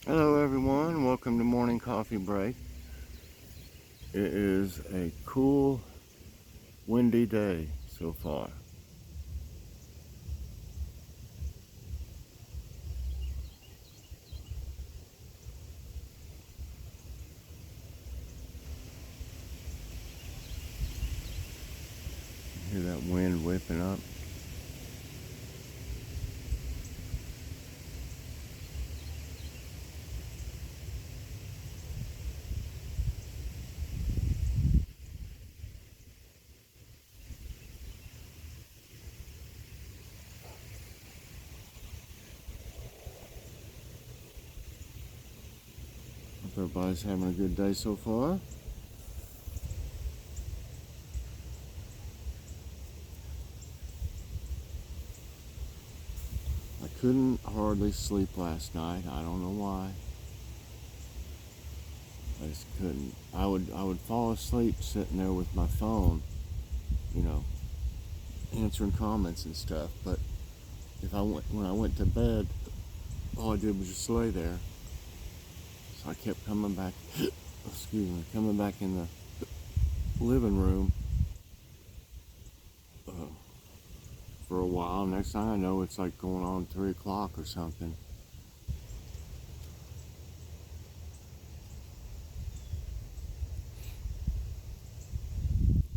Hello everyone, welcome to Morning Coffee Break. It is a cool, windy day so far. Hear that wind whipping up? Hope everybody's having a good day so far. I couldn't hardly sleep last night. I don't know why. I just couldn't. I would fall asleep sitting there with my phone, you know, answering comments and stuff. But when I went to bed, all I did was just lay there. So I kept coming back. Excuse me, coming back in the living room uh, for a while. Next thing I know, it's like going on 3 o'clock or something.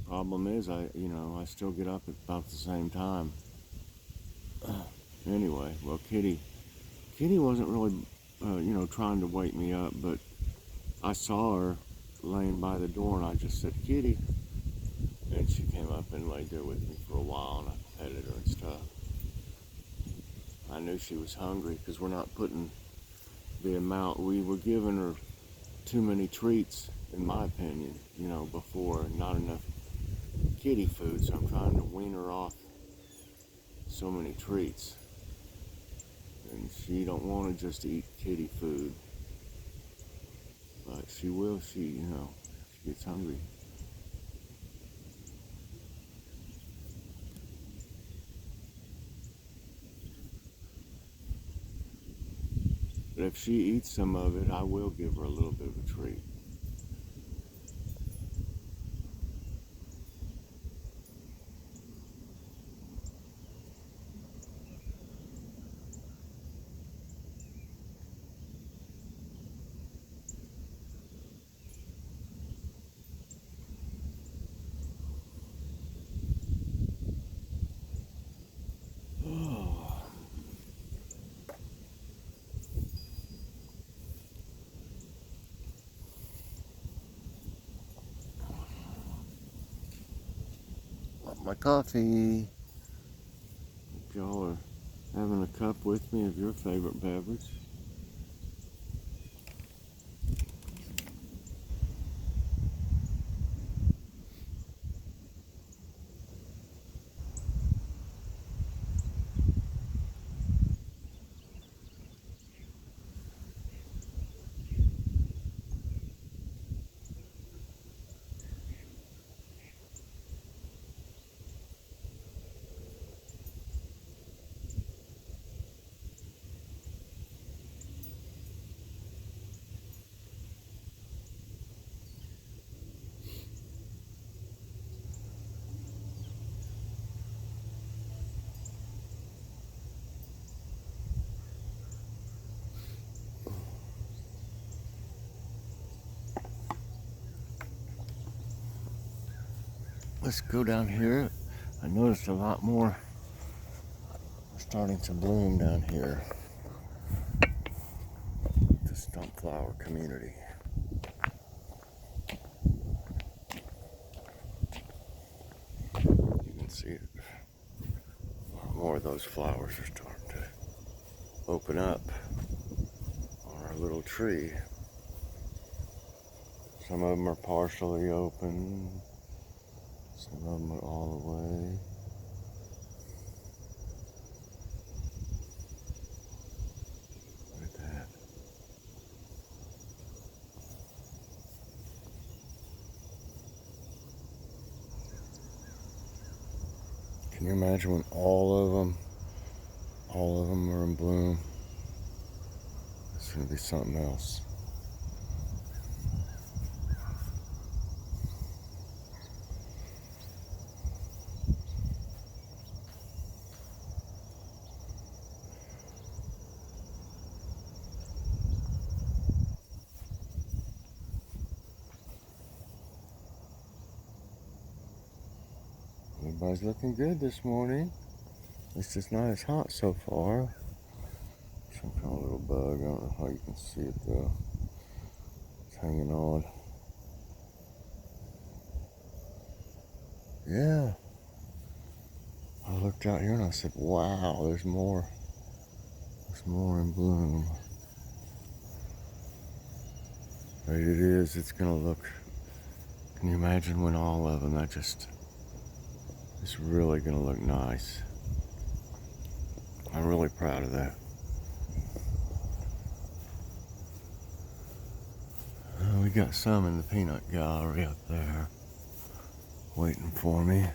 Problem is, I still get up at about the same time. Anyway, well, Kitty wasn't really, trying to wake me up, but I saw her laying by the door, and I just said, "Kitty," and she came up and laid there with me for a while, and I petted her and stuff. I knew she was hungry because we're not putting the amount we were giving her too many treats, in my opinion. Before, not enough kitty food, so I'm trying to wean her off so many treats. And she don't want to just eat kitty food, but she will. She gets hungry. But if she eats some of it, I will give her a little bit of a treat. Oh, my coffee. If y'all are having a cup with me of your favorite beverage. Let's go down here. I noticed a lot more starting to bloom down here. The stump flower community. You can see it. More of those flowers are starting to open up on our little tree. Some of them are partially open. Some of them are all the way. Look at that. Can you imagine when all of them are in bloom? It's gonna be something else. Everybody's looking good this morning. At least it's not as hot so far. Some kind of little bug. I don't know how you can see it though. It's hanging on. Yeah. I looked out here and I said, wow, there's more. There's more in bloom. But it is, it's gonna look, can you imagine when all of them, it's really gonna look nice. I'm really proud of that. We got some in the peanut gallery up there waiting for me.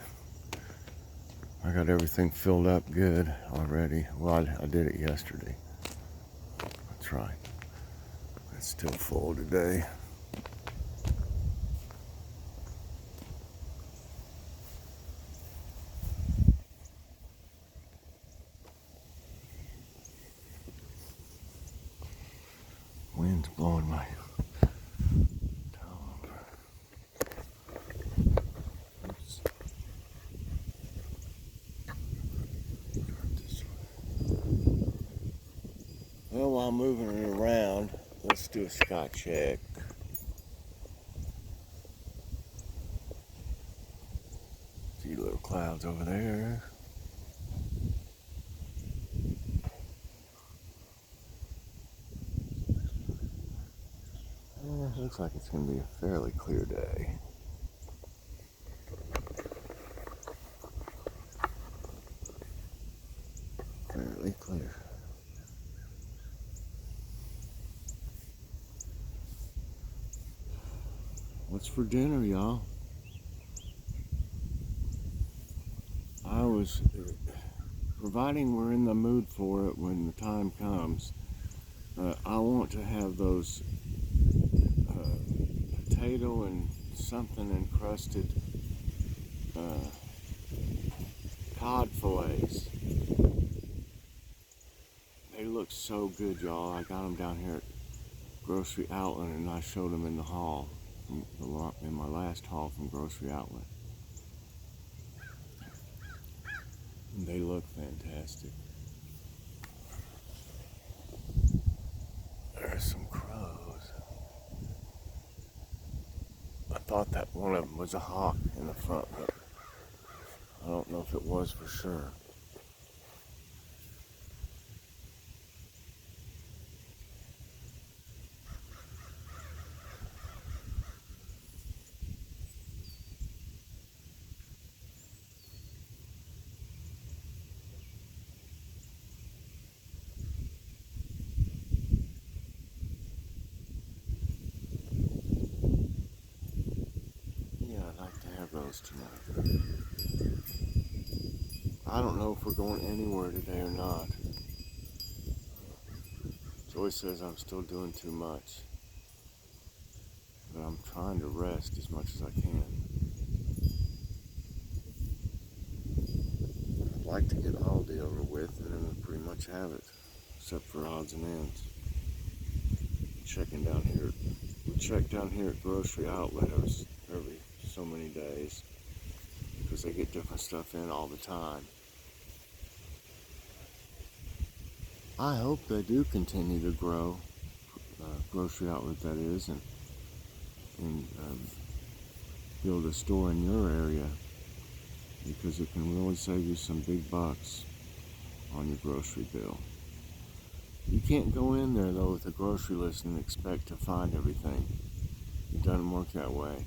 I got everything filled up good already. Well, I did it yesterday. That's right. It's still full today. Wind's blowing my towel over. Oops. Turn this way. Well, while moving it around, let's do a sky check. See little clouds over there. Looks like it's going to be a fairly clear day. Fairly clear. What's for dinner, y'all? Providing we're in the mood for it when the time comes, I want to have those potato and something encrusted cod fillets. They look so good, y'all. I got them down here at Grocery Outlet, and I showed them in the haul, in my last haul from Grocery Outlet. And they look fantastic. There's some crows. I thought that one of them was a hawk in the front, but I don't know if it was for sure. Yeah, I'd like to have those tonight. I don't know if we're going anywhere today or not. Joy says I'm still doing too much, but I'm trying to rest as much as I can. I'd like to get Aldi over with, and then we pretty much have it, except for odds and ends. Checking down here, we check down here at Grocery Outlet every so many days, because they get different stuff in all the time. I hope they do continue to grow, Grocery Outlet that is, and build a store in your area, because it can really save you some big bucks on your grocery bill. You can't go in there though with a grocery list and expect to find everything. It doesn't work that way.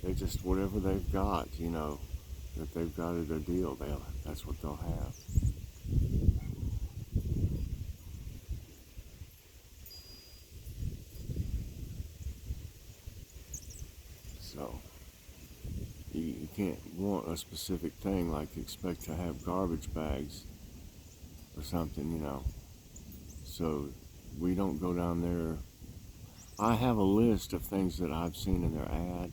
They just, whatever they've got, that they've got at a deal, that's what they'll have. So, you can't want a specific thing, like expect to have garbage bags or something, So we don't go down there. I have a list of things that I've seen in their ad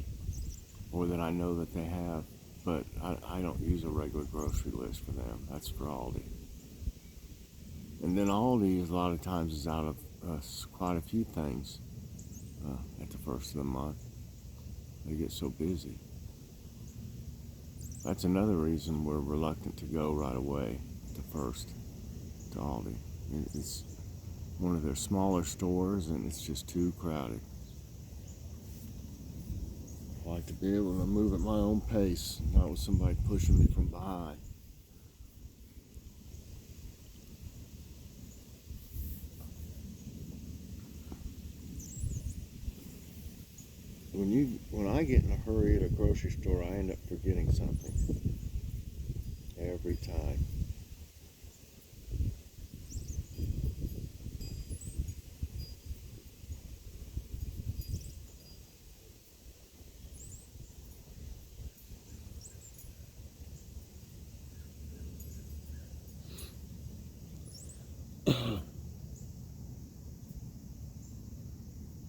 or that I know that they have, but I don't use a regular grocery list for them. That's for Aldi. And then Aldi, a lot of times, is out of quite a few things at the first of the month. They get so busy. That's another reason we're reluctant to go right away to Aldi. It's one of their smaller stores and it's just too crowded. I like to be able to move at my own pace, not with somebody pushing me from behind. When I get in a hurry at a grocery store, I end up forgetting something every time.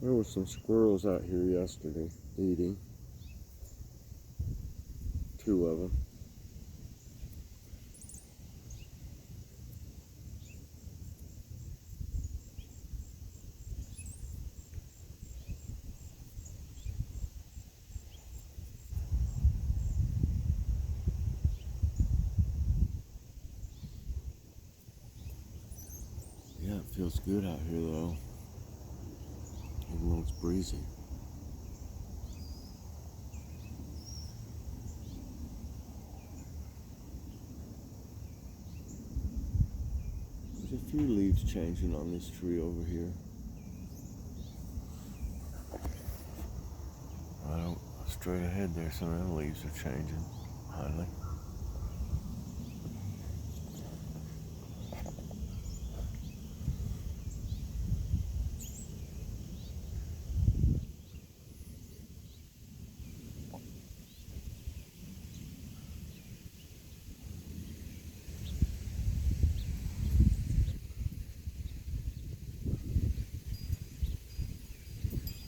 There were some squirrels out here yesterday eating. 2 of them. Yeah, it feels good out here though, even though it's breezy. There's a few leaves changing on this tree over here. Well, straight ahead there, some of the leaves are changing, finally.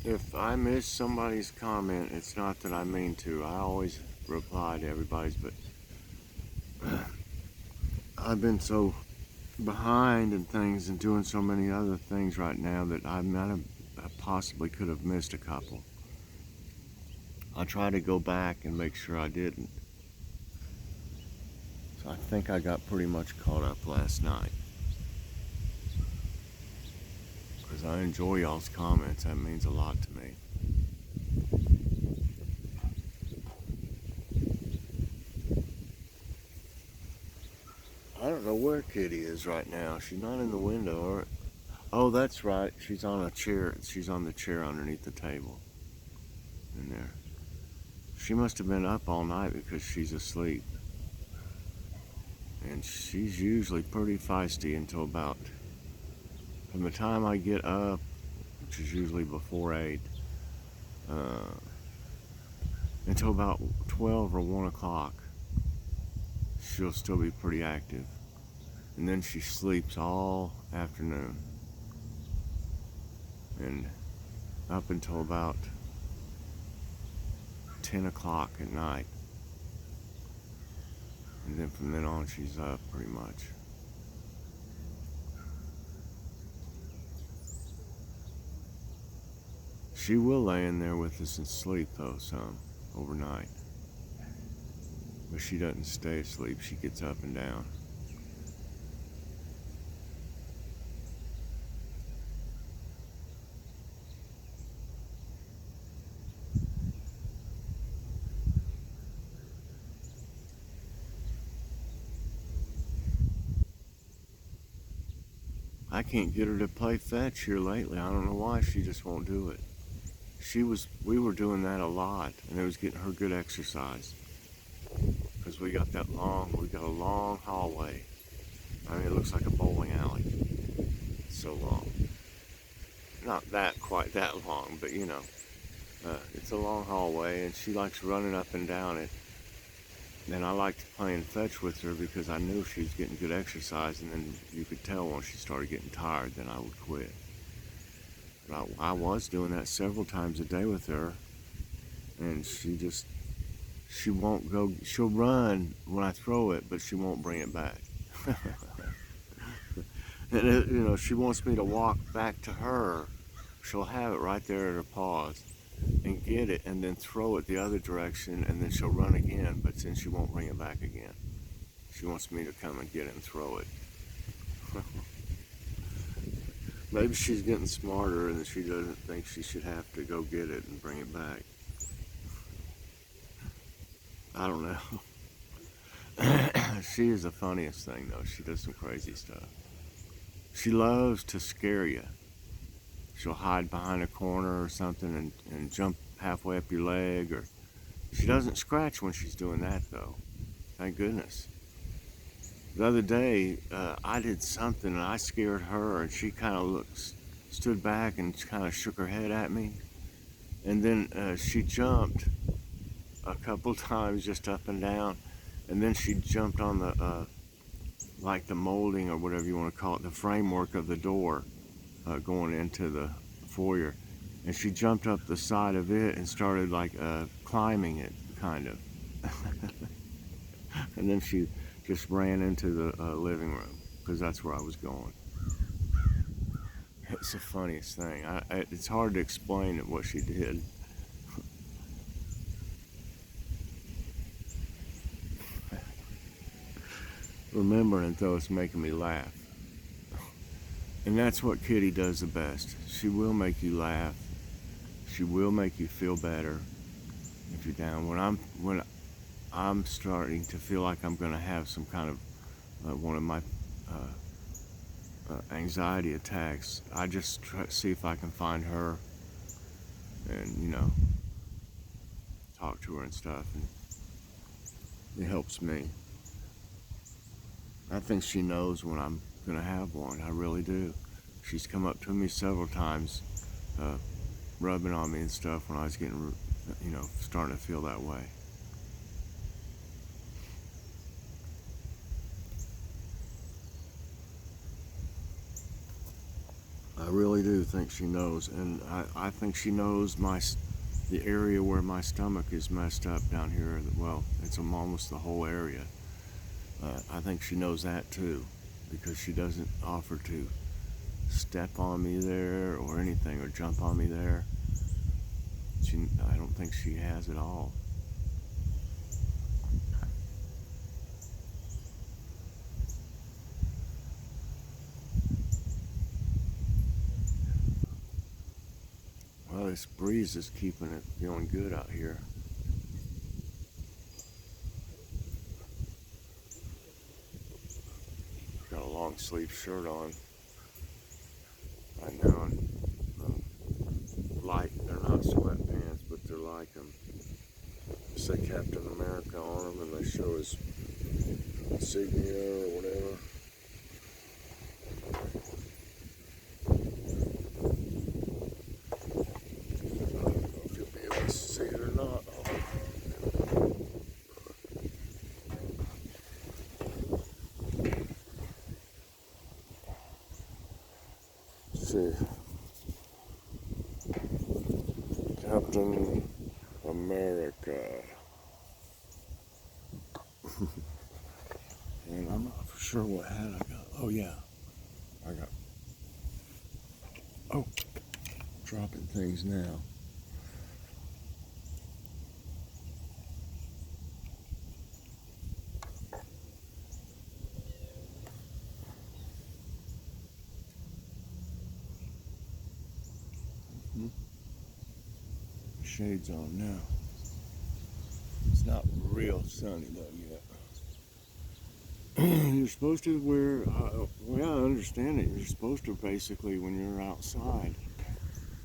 If I miss somebody's comment, it's not that I mean to. I always reply to everybody's, but I've been so behind in things and doing so many other things right now that I possibly could have missed a couple. I try to go back and make sure I didn't. So I think I got pretty much caught up last night. Because I enjoy y'all's comments. That means a lot to me. I don't know where Kitty is right now. She's not in the window. Oh, that's right. She's on a chair. She's on the chair underneath the table. In there. She must have been up all night because she's asleep. And she's usually pretty feisty until about, from the time I get up, which is usually before 8, until about 12 or 1 o'clock, she'll still be pretty active. And then she sleeps all afternoon. And up until about 10 o'clock at night. And then from then on, she's up pretty much. She will lay in there with us and sleep, though, some overnight. But she doesn't stay asleep. She gets up and down. I can't get her to play fetch here lately. I don't know why. She just won't do it. We were doing that a lot, and it was getting her good exercise. Because we got a long hallway. I mean, it looks like a bowling alley. It's so long. Not quite that long, but you know, it's a long hallway, and she likes running up and down it. And I liked playing fetch with her because I knew she was getting good exercise, and then you could tell when she started getting tired, then I would quit. I was doing that several times a day with her, and she won't go. She'll run when I throw it, but she won't bring it back. And she wants me to walk back to her. She'll have it right there at her paws and get it and then throw it the other direction, and then she'll run again, but then she won't bring it back again. She wants me to come and get it and throw it. Maybe she's getting smarter and she doesn't think she should have to go get it and bring it back. I don't know. She is the funniest thing, though. She does some crazy stuff. She loves to scare you. She'll hide behind a corner or something and jump halfway up your leg. Or she doesn't scratch when she's doing that, though. Thank goodness. The other day, I did something and I scared her, and she kind of stood back and kind of shook her head at me. And then she jumped a couple times just up and down, and then she jumped on the like the molding or whatever you want to call it, the framework of the door going into the foyer, and she jumped up the side of it and started like climbing it, kind of. And then she just ran into the living room because that's where I was going. It's the funniest thing. It's hard to explain what she did. Remembering it, though, it's making me laugh. And that's what Kitty does the best. She will make you laugh. She will make you feel better if you're down. When I'm starting to feel like I'm going to have some kind of one of my anxiety attacks, I just try to see if I can find her and talk to her and stuff, and it helps me. I think she knows when I'm gonna have one. I really do. She's come up to me several times, rubbing on me and stuff when I was getting, starting to feel that way. I really do think she knows, and I think she knows the area where my stomach is messed up down here. Well, it's almost the whole area. I think she knows that too, because she doesn't offer to step on me there or anything, or jump on me there. I don't think she has at all. Well, this breeze is keeping it feeling good out here. Got a long sleeve shirt on right now, and they're not sweatpants, but they're like them. They say Captain America on them, and they show his insignia or whatever. I don't know if you'll be able to see it or not. Let's see. Captain America. And I'm not for sure what hat I got. Oh, yeah. I got. Oh, dropping things now. Shades on now. It's not real sunny though yet. You're supposed to wear, well, I understand it. You're supposed to basically, when you're outside,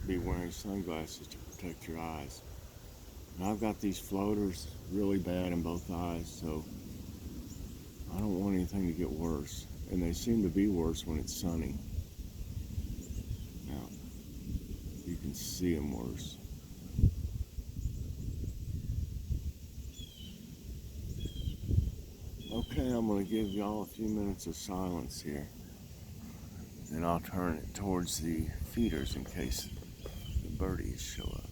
be wearing sunglasses to protect your eyes. And I've got these floaters really bad in both eyes, so I don't want anything to get worse. And they seem to be worse when it's sunny. Now, you can see them worse. Okay, I'm going to give y'all a few minutes of silence here. and I'll turn it towards the feeders in case the birdies show up.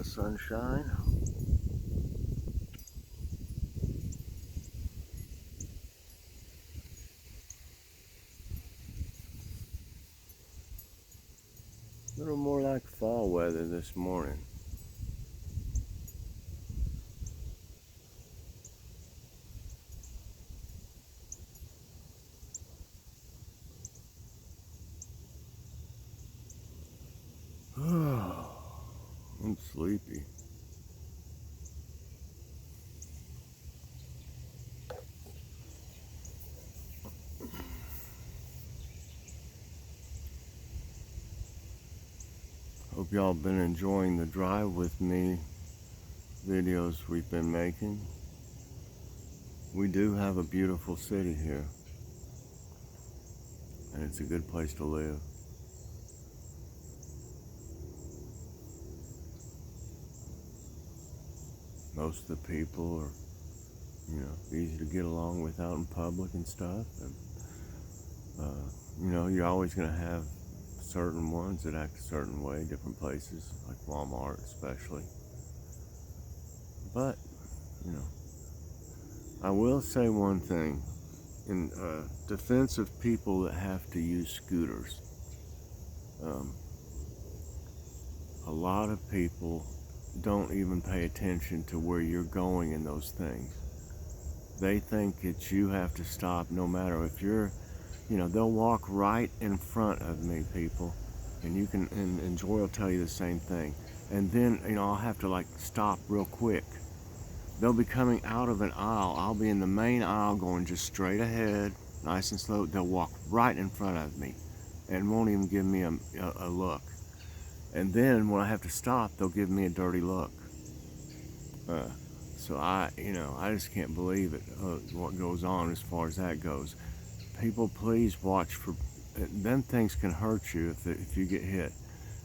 sunshine. A little more like fall weather this morning. I'm sleepy. Hope y'all been enjoying the drive with me videos we've been making. We do have a beautiful city here, and it's a good place to live. Most of the people are, easy to get along with out in public and stuff. And, you're always going to have certain ones that act a certain way, different places, like Walmart especially. But, I will say one thing. In defense of people that have to use scooters, a lot of people don't even pay attention to where you're going in those things. They think that you have to stop no matter if you're, they'll walk right in front of me, people, and you can, and Joy will tell you the same thing. And then, I'll have to stop real quick. They'll be coming out of an aisle. I'll be in the main aisle going just straight ahead, nice and slow. They'll walk right in front of me and won't even give me a look. And then when I have to stop, they'll give me a dirty look. So I just can't believe it, what goes on as far as that goes. People, please watch for, them things can hurt you if you get hit.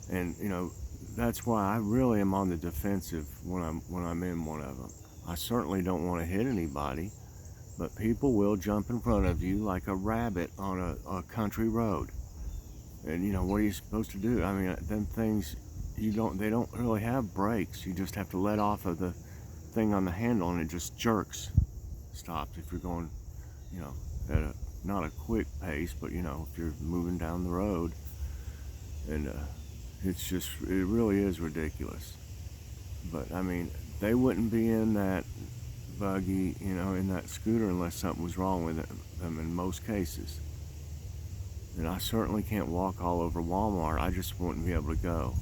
And, that's why I really am on the defensive when I'm in one of them. I certainly don't want to hit anybody, but people will jump in front of you like a rabbit on a country road. And what are you supposed to do? I mean, them things, they don't really have brakes. You just have to let off of the thing on the handle and it just jerks. Stops if you're going, at not a quick pace, but if you're moving down the road. And it really is ridiculous. But I mean, they wouldn't be in that buggy, in that scooter unless something was wrong with them in most cases. And I certainly can't walk all over Walmart. I just wouldn't be able to go.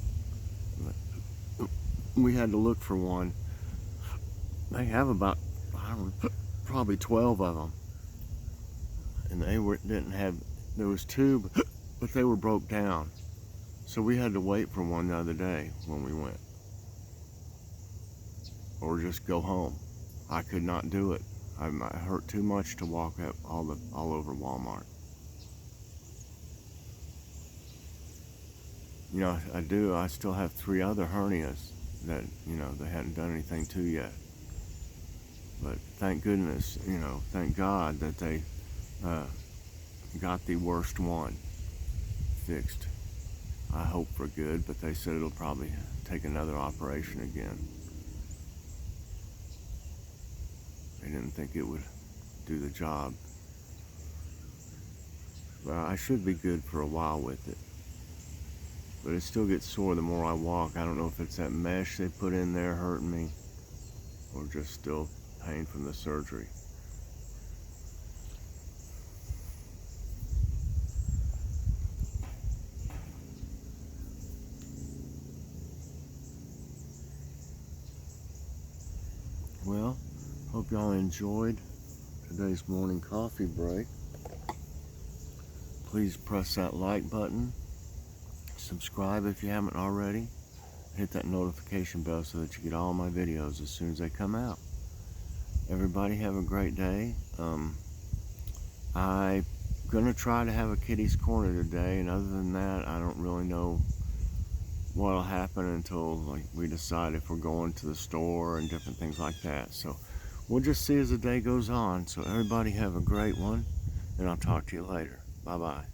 But we had to look for one. They have about, probably 12 of them. And there was two, but they were broke down. So we had to wait for one the other day when we went. Or just go home. I could not do it. I hurt too much to walk up all over Walmart. I still have 3 other hernias that, they hadn't done anything to yet. But thank goodness, thank God that they got the worst one fixed. I hope for good, but they said it'll probably take another operation again. They didn't think it would do the job. But I should be good for a while with it. But it still gets sore the more I walk. I don't know if it's that mesh they put in there hurting me or just still pain from the surgery. Well, hope y'all enjoyed today's morning coffee break. Please press that like button. Subscribe if you haven't already. Hit that notification bell so that you get all my videos as soon as they come out. Everybody have a great day. I'm gonna try to have a kitty's corner today, and other than that, I don't really know what'll happen until we decide if we're going to the store and different things like that. So we'll just see as the day goes on. So everybody have a great one, and I'll talk to you later. Bye-bye.